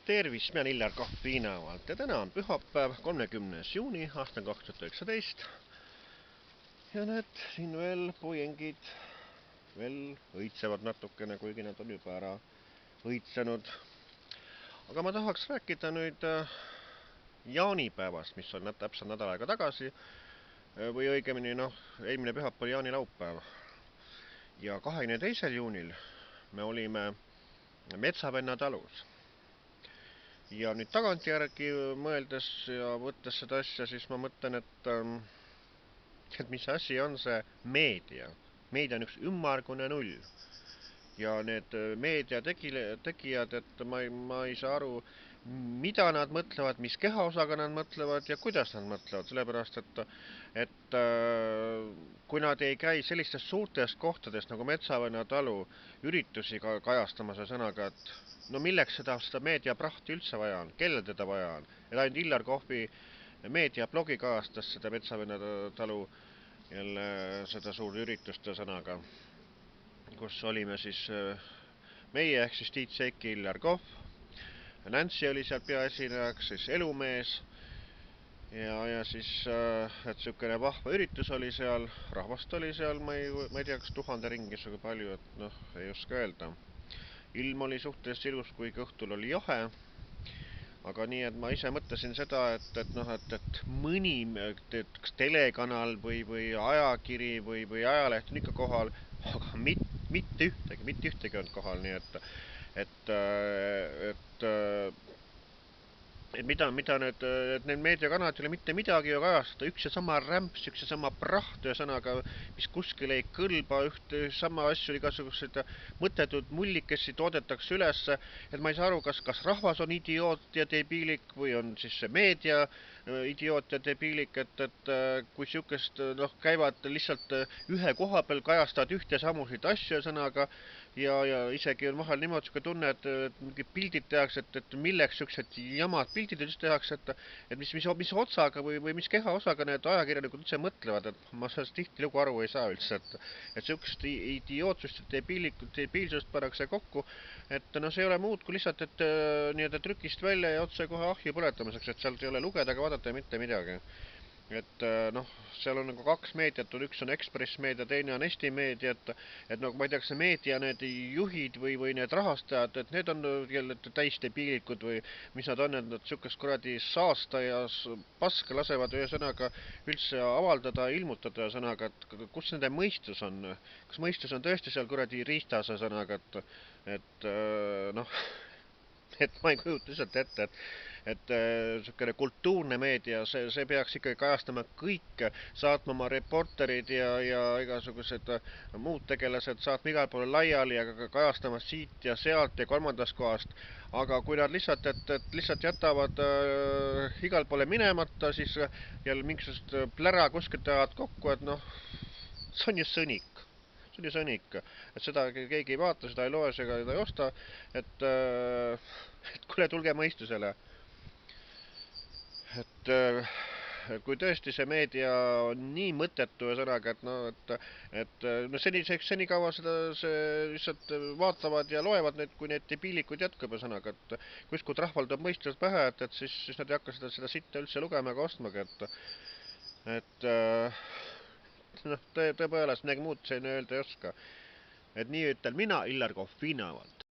Tervist, mina Illar Kohviinavalt ja täna on pühapäev, 30. juuni aastal 2019. Ja näed, siin veel puiengid veel õitsevad natukene, kuigi nad on juba ära õitsenud. Aga ma tahaks rääkida nüüd jaanipäevast, mis on täpselt nädal aega tagasi. Või õigemini, eelmine pühapäev oli jaanilaupäev. Ja 22. juunil me olime Metsavenna talus. Ja nüüd tagantjärgi mõeldes ja võttes seda asja, siis ma mõtlen, et mis asi on see meedia. Meedia on üks ümmargune null. Ja need meedia tegijad, et ma ei saa aru, mida nad mõtlevad, mis kehaosaga nad mõtlevad ja kuidas nad mõtlevad. Sellepärast, et kui nad ei käi sellistes suurtes kohtades nagu Metsavenna talu üritusi kajastamas ja sõnaga, et no milleks seda meediaprahti üldse vaja on, kellel teda vaja on. Et ainult Illar Kohvi meediablogi kajastas seda Metsavenna talu jälle seda suurt üritust ja sõnaga, kus olime siis meie ehk siis Tiit Seiki, Illar Kohv, Nancy oli seal peaesinejaks, siis Elumees ja siis et sükene vahva üritus oli seal, rahvast oli seal, ma ei tea, kas 1000 ringis või palju, et ei oska öelda. Ilm oli suhteliselt ilus, kuigi õhtul oli jahe, aga nii, et ma ise mõtlesin seda, et mõni kas telekanal või ajakiri või ajaleht on ikka kohal, aga mitte ühtegi on kohal, nii et mida need meediakanalid ei ole mitte midagi ju kajastada, üks ja sama rämps, üks ja sama praht, ühesõnaga, mis kuskil ei kõlba, sama asju, igasugused mõttetud mullikesi toodetakse üles, et ma ei saa aru, kas rahvas on idioot ja debiilik või on siis see meedia idioot ja debiilik, et kui sihukest käivad lihtsalt ühe koha peal, kajastavad ühte samusid asju sõnaga ja isegi on vahel niimoodi sihuke tunne, et mingid pildid tehakse, et milleks sihukesed jamad pildid üldse tehakse, et mis otsaga või mis kehaosaga need ajakirjanikud üldse mõtlevad, et ma sellest tihtilugu aru ei saa üldse, et sihukest idiootsust ja debiilsust pannakse kokku, et see ei ole muud kui lihtsalt, et nii-öelda trükist välja ja otse kohe ahju põletamiseks, et sealt ei ole lugeda ega vaadata ja mitte midagi. Et seal on nagu kaks meediat, üks on Ekspress meedia, teine on Eesti meedia, et ma ei tea, kas see meedia, need juhid või need rahastajad, et need on jälle täis debiilikud või mis nad on, et nad sihukest kuradi saasta ja paska lasevad ühesõnaga üldse avaldada, ilmutada sõnaga, et kus nende mõistus on, kas mõistus on tõesti seal kuradi riistas sõnaga, et et ma ei kujuta lihtsalt ette, et sihukene kultuurne meedia, see peaks ikkagi kajastama kõike, saatma oma reporterid ja igasugused muud tegelased, saatma igal poole laiali ja kajastama siit ja sealt ja kolmandast kohast. Aga kui nad lihtsalt jätavad igal poole minemata, siis jälle mingisugust plära kuskilt ajavad kokku, et see on ju sõnik. See on ju sõnik, et seda keegi ei vaata, seda ei loe, seda ei osta, et kuule, tulge mõistusele. Et kui tõesti see meedia on nii mõttetu ja sõnaga, et senikaua seda lihtsalt vaatavad ja loevad need, kui need debiilikud jätkab ja sõnaga, et kuskut rahval tuleb mõistus pähe, et siis nad ei hakka seda sitta üldse lugema ega ostmagi, et tõepoolest midagi muud siin öelda ei oska. Et nii ütlen mina, Illar Kohviinavalt.